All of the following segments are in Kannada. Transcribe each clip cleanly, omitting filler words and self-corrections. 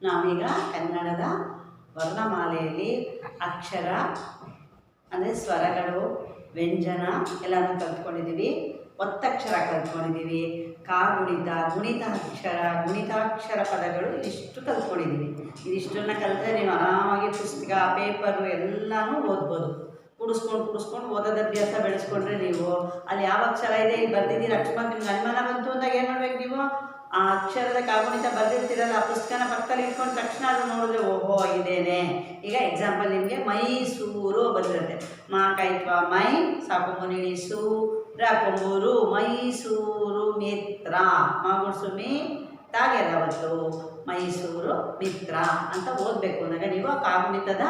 ನಾವೀಗ ಕನ್ನಡದ ವರ್ಣಮಾಲೆಯಲ್ಲಿ ಅಕ್ಷರ ಅಂದರೆ ಸ್ವರಗಳು, ವ್ಯಂಜನ ಎಲ್ಲನೂ ಕಲ್ತ್ಕೊಂಡಿದ್ದೀವಿ. ಒತ್ತಕ್ಷರ ಕಲ್ತ್ಕೊಂಡಿದ್ದೀವಿ. ಕಾಗುಣಿತ, ಗುಣಿತಾಕ್ಷರ ಪದಗಳು ಇದಿಷ್ಟು ಕಲ್ತ್ಕೊಂಡಿದ್ದೀವಿ. ಇದಿಷ್ಟನ್ನು ಕಲಿತ್ರೆ ನೀವು ಆರಾಮಾಗಿ ಪುಸ್ತಕ, ಪೇಪರು ಎಲ್ಲನೂ ಓದ್ಬೋದು. ಕೂಡಿಸ್ಕೊಂಡು ಓದೋದ ಅಭ್ಯಾಸ ಬೆಳೆಸ್ಕೊಂಡ್ರೆ ನೀವು ಅಲ್ಲಿ ಯಾವ ಅಕ್ಷರ ಇದೆ ಇಲ್ಲಿ ಬರ್ದಿದ್ದೀರಿ, ಅಕಸ್ಮಾತ್ ನಿಮ್ಗೆ ಅನುಮಾನ ಬಂತು ಅಂದಾಗ ಏನು ಮಾಡ್ಬೇಕು ನೀವು? ಆ ಅಕ್ಷರದ ಕಾಗುಣಿತ ಬರ್ದಿರ್ತೀರಲ್ಲ, ಆ ಪುಸ್ತಕನ ಪಕ್ಕದಲ್ಲಿ ಇಟ್ಕೊಂಡು ತಕ್ಷಣ ಅದು ನೋಡಿದ್ರೆ ಓಹೋ ಇದೇನೆ. ಈಗ ಎಕ್ಸಾಂಪಲ್ ನಿಮಗೆ ಮೈಸೂರು ಬಂದಿರುತ್ತೆ. ಮಾ ಕೈತ್ವ ಮೈ ಸಾಕು ನಿಳಿಸು ರಾಕೊಂಬೂರು ಮೈಸೂರು ಮಿತ್ರ ಮಾಗುಡ್ಸು ಮೀ ತಾಗೆರವತ್ತು ಮೈಸೂರು ಮಿತ್ರ ಅಂತ ಓದಬೇಕು ಅಂದಾಗ ನೀವು ಆ ಕಾಗುಣಿತದ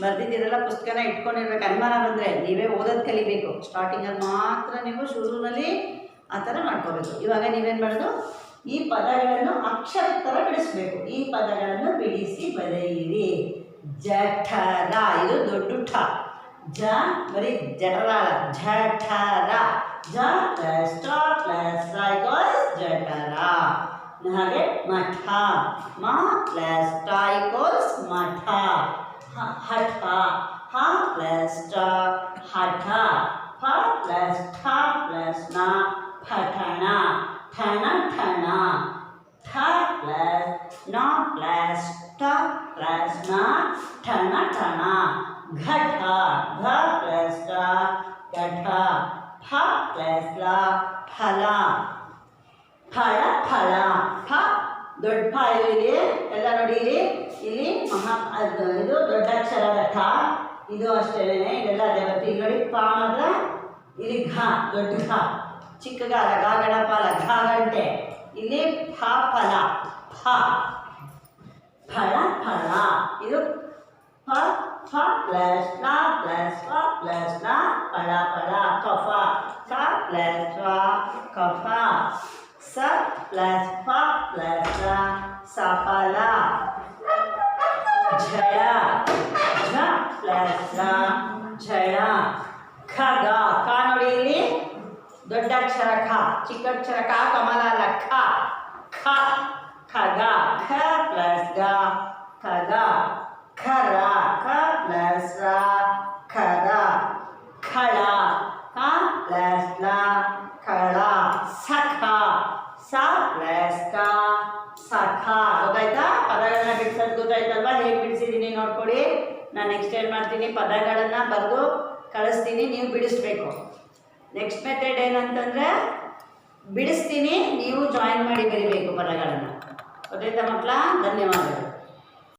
ಬರ್ದಿದ್ದೀರಲ್ಲ ಪುಸ್ತಕನ ಇಟ್ಕೊಂಡಿರ್ಬೇಕು. ಅನುಮಾನ ಬಂದರೆ ನೀವೇ ಓದೋದು ಕಲಿಬೇಕು. ಸ್ಟಾರ್ಟಿಂಗಲ್ಲಿ ಮಾತ್ರ ನೀವು ಶುರುವಿನಲ್ಲಿ ಆ ಥರ ಮಾಡ್ಕೋಬೇಕು. ಇವಾಗ ನೀವೇನು ಮಾಡೋದು, ಈ ಪದಗಳನ್ನು ಅಕ್ಷರ ಥರ ಬಿಡಿಸ್ಬೇಕು. ಈ ಪದಗಳನ್ನು ಬಿಡಿಸಿ ಬರೆಯಿರಿ. ಜಠರ, ಇದು ದೊಡ್ಡ ಠ. ಜ ಬರೀ ಜಠರ, ಜಠರ. ಜ ಪ್ಲಸ್ ಟ ಪ್ಲಸ್ ರ ಈಕ್ವಲ್ಸ್ ಜಠರ. ಹಾಗೆ ಮಠ, ಮ ಪ್ಲಸ್ ಟ ಈಕ್ವಲ್ಸ್ ಮಠ. ಹಠ, ಹ ಪ್ಲಸ್ ಟ ಹಠ. ಪ ಪ್ಲಸ್ ಠ ಪ್ಲಸ್ ನ ಪಠಣ. ಠಣ ಠಣ. ಠ ಪ್ಲಸ್ ನ ಪ್ಲಸ್ ಟ ಪ್ಲಸ್ ನ ಠಣ ಠಣ. ಘಟ, ಘ ಪ್ಲಸ್ ಟ ಘಟ. ಫ ಪ್ಲಸ್ ಲ ಫಲ. ಫಳ ಫಳ. ಫ ದೊಡ್ಡ ಫ ಇಲ್ಲಿ ಎಲ್ಲ ನೋಡಿ, ಇಲ್ಲಿ ಇದು ದೊಡ್ಡ ಅಕ್ಷರದ ಠ. ಇದು ಅಷ್ಟೇ, ಇದೆಲ್ಲ ಅದೇ ಬರುತ್ತೆ. ಇಲ್ಲಿ ನೋಡಿ ಪ ಮಾತ್ರ, ಇಲ್ಲಿ ಘ ದೊಡ್ಡ ಘ. ಚಿಕ್ಕ ಗಾಲ ಗ ಗಣಪಾಲ ಘ ಗಂಟೆ. ಇಲ್ಲಿ ಫ ಫಲ. ಫ ಫಳ ಫಳ. ಇದು ಫ ಫ ಪ್ಲಸ್ ಲ ಪ್ಲಸ್ ಫ ಪ್ಲಸ್ ಲ ಫಳ ಫಳ. ಕಫ, ಕ ಪ್ಲಸ್ ವ ಕಫ. ಸ ಪ್ಲಸ್ ಫ ಪ್ಲಸ್ ಲ ಸಫಲ. ಝಳ, ಝ ಪ್ಲಸ್ ಲ ಝಳ. ಖಗ, ಕ ನೋಡಿ ಇಲ್ಲಿ ದೊಡ್ಡ ಅಕ್ಷರ ಖ, ಚಿಕ್ಕ ಅಕ್ಷರ ಕ ಕಮಲ ಅಲ್ಲ ಖ. ಖ ಖಗ, ಖ ಪ್ಲಸ್ ಗ ಖಗ. ಖರ, ಖ ಪ್ಲಸ್ ರ ಖರ. ಖಳ, ಕ ಪ್ಲಸ್ ಲ ಖಳ. ಸಖ, ಸ ಪ್ಲಸ್ ಕ ಸಖ. ಗೊತ್ತಾಯ್ತಾ? ಪದಗಳನ್ನ ಬಿಡಿಸೋದು ಗೊತ್ತಾಯ್ತಲ್ವಾ? ಹೇಗೆ ಬಿಡಿಸಿದ್ದೀನಿ ನೋಡ್ಕೊಳ್ಳಿ. ನಾನು ನೆಕ್ಸ್ಟ್ ಏನು ಮಾಡ್ತೀನಿ, ಪದಗಳನ್ನು ಬರೆದು ಕಳಿಸ್ತೀನಿ, ನೀವು ಬಿಡಿಸ್ಬೇಕು. ನೆಕ್ಸ್ಟ್ ಮೆಥಡ್ ಏನಂತಂದರೆ ಬಿಡಿಸ್ತೀನಿ, ನೀವು ಜಾಯಿನ್ ಮಾಡಿ ಬರೀಬೇಕು ಪದಗಳನ್ನು. ಗೊತ್ತಾಯ್ತಾ ಮಕ್ಕಳ? ಧನ್ಯವಾದಗಳು.